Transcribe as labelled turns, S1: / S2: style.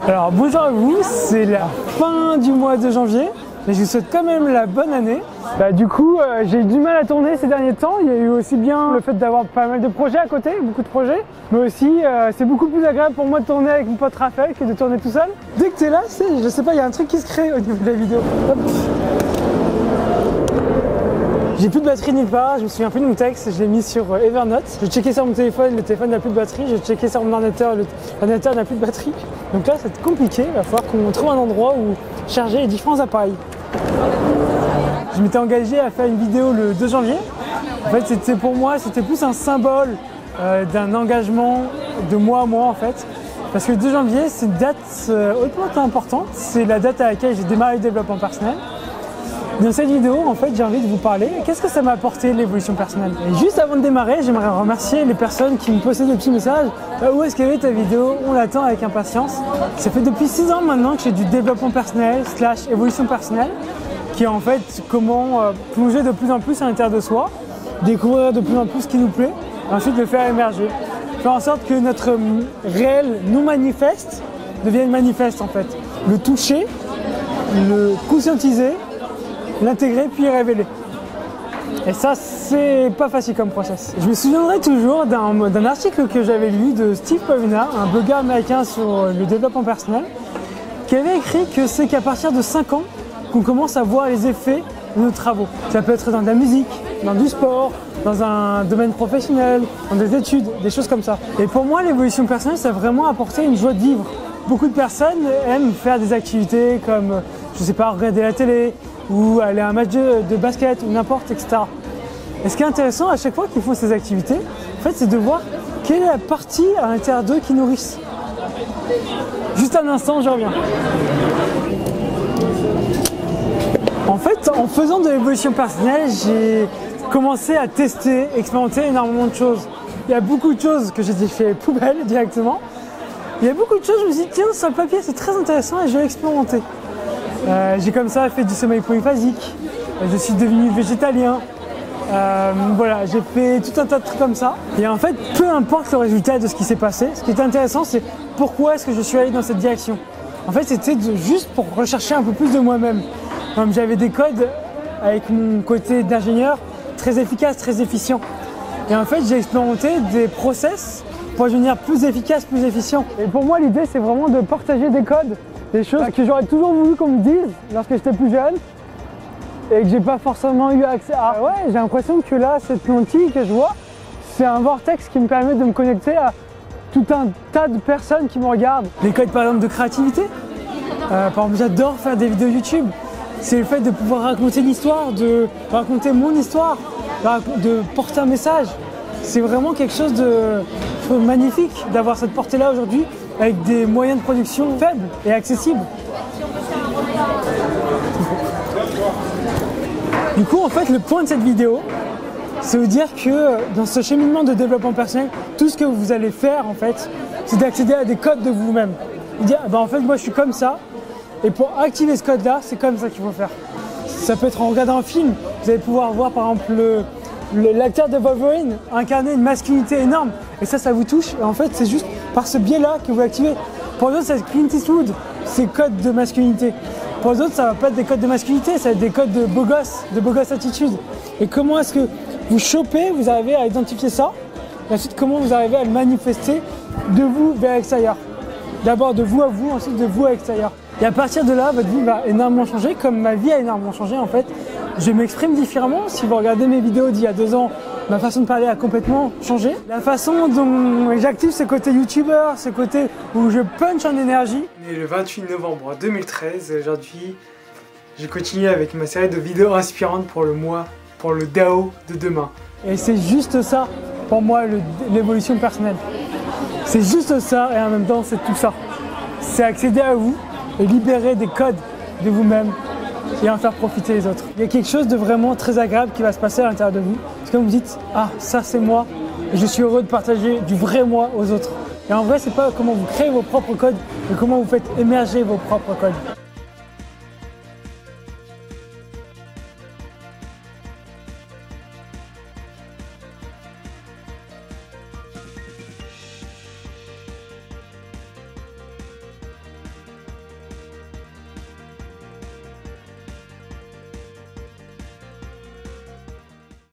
S1: Alors bonjour à vous, c'est la fin du mois de janvier, mais je vous souhaite quand même la bonne année. Du coup, j'ai eu du mal à tourner ces derniers temps. Il y a eu aussi bien le fait d'avoir pas mal de projets à côté, beaucoup de projets, mais aussi c'est beaucoup plus agréable pour moi de tourner avec mon pote Raphaël que de tourner tout seul. Dès que tu es là, je sais pas, il y a un truc qui se crée au niveau de la vidéo. Hop. J'ai plus de batterie nulle part, je me souviens plus de mon texte, je l'ai mis sur Evernote. Je checkais sur mon téléphone, le téléphone n'a plus de batterie, je checkais sur mon ordinateur, l'ordinateur n'a plus de batterie. Donc là, c'est compliqué, il va falloir qu'on trouve un endroit où charger les différents appareils. Je m'étais engagé à faire une vidéo le 2 janvier. En fait, pour moi, c'était plus un symbole d'un engagement de mois à mois en fait. Parce que le 2 janvier, c'est une date hautement importante, c'est la date à laquelle j'ai démarré le développement personnel. Dans cette vidéo, en fait, j'ai envie de vous parler. Qu'est-ce que ça m'a apporté l'évolution personnelle? Et juste avant de démarrer, j'aimerais remercier les personnes qui me postaient des petits messages. Où est-ce qu'elle est ta vidéo? On l'attend avec impatience. Ça fait depuis 6 ans maintenant que j'ai du développement personnel / évolution personnelle, qui est en fait comment plonger de plus en plus à l'intérieur de soi, découvrir de plus en plus ce qui nous plaît, et ensuite le faire émerger. Faire en sorte que notre réel non manifeste devienne manifeste en fait. Le toucher, le conscientiser, l'intégrer puis le révéler. Et ça, c'est pas facile comme process. Je me souviendrai toujours d'un article que j'avais lu de Steve Pavina, un blogueur américain sur le développement personnel, qui avait écrit que c'est qu'à partir de 5 ans qu'on commence à voir les effets de nos travaux. Ça peut être dans de la musique, dans du sport, dans un domaine professionnel, dans des études, des choses comme ça. Et pour moi, l'évolution personnelle, ça a vraiment apporté une joie de vivre. Beaucoup de personnes aiment faire des activités comme, je sais pas, regarder la télé, ou aller à un match de basket, ou n'importe, etc. Et ce qui est intéressant à chaque fois qu'ils font ces activités, en fait, c'est de voir quelle est la partie à l'intérieur d'eux qui nourrissent. Juste un instant, je reviens. En fait, en faisant de l'évolution personnelle, j'ai commencé à tester, expérimenter énormément de choses. Il y a beaucoup de choses que j'ai fait poubelle directement. Il y a beaucoup de choses, je me suis dit, tiens, sur le papier, c'est très intéressant et je vais expérimenter. J'ai comme ça fait du sommeil polyphasique, je suis devenu végétalien, voilà, j'ai fait tout un tas de trucs comme ça. Et en fait, peu importe le résultat de ce qui s'est passé, ce qui est intéressant, c'est pourquoi est-ce que je suis allé dans cette direction. En fait, c'était juste pour rechercher un peu plus de moi-même. Comme j'avais des codes avec mon côté d'ingénieur très efficace, très efficient. Et en fait, j'ai expérimenté des process pour devenir plus efficace, plus efficient. Et pour moi, l'idée, c'est vraiment de partager des codes. Des choses que j'aurais toujours voulu qu'on me dise lorsque j'étais plus jeune et que j'ai pas forcément eu accès à. Ouais, j'ai l'impression que là, cette lentille que je vois, c'est un vortex qui me permet de me connecter à tout un tas de personnes qui me regardent. Les codes par exemple de créativité. Par exemple, j'adore faire des vidéos YouTube. C'est le fait de pouvoir raconter une histoire, de raconter mon histoire, de porter un message. C'est vraiment quelque chose de magnifique d'avoir cette portée-là aujourd'hui, avec des moyens de production faibles et accessibles. Du coup, en fait, le point de cette vidéo, c'est vous dire que dans ce cheminement de développement personnel, tout ce que vous allez faire, en fait, c'est d'accéder à des codes de vous-même. Vous dire, en fait, moi, je suis comme ça, et pour activer ce code-là, c'est comme ça qu'il faut faire. Ça peut être en regardant un film, vous allez pouvoir voir, par exemple, l'acteur de Wolverine incarner une masculinité énorme, et ça vous touche, et en fait, c'est juste par ce biais-là que vous activez. Pour d'autres, c'est Clint Eastwood, c'est codes de masculinité. Pour d'autres, ça va pas être des codes de masculinité, ça va être des codes de beau gosse attitude. Et comment est-ce que vous chopez, vous arrivez à identifier ça, et ensuite comment vous arrivez à le manifester de vous vers l'extérieur. D'abord de vous à vous, ensuite de vous à l'extérieur. Et à partir de là, votre vie va énormément changer, comme ma vie a énormément changé en fait. Je m'exprime différemment. Si vous regardez mes vidéos d'il y a 2 ans, ma façon de parler a complètement changé. La façon dont j'active ce côté youtubeur, ce côté où je punch en énergie. On est le 28 novembre 2013 et aujourd'hui, je continue avec ma série de vidéos inspirantes pour le mois, pour le DAO de demain. Et c'est juste ça, pour moi, l'évolution personnelle. C'est juste ça et en même temps, c'est tout ça. C'est accéder à vous et libérer des codes de vous-même et en faire profiter les autres. Il y a quelque chose de vraiment très agréable qui va se passer à l'intérieur de vous. C'est comme vous dites, ah, ça c'est moi, et je suis heureux de partager du vrai moi aux autres. Et en vrai, c'est pas comment vous créez vos propres codes, mais comment vous faites émerger vos propres codes.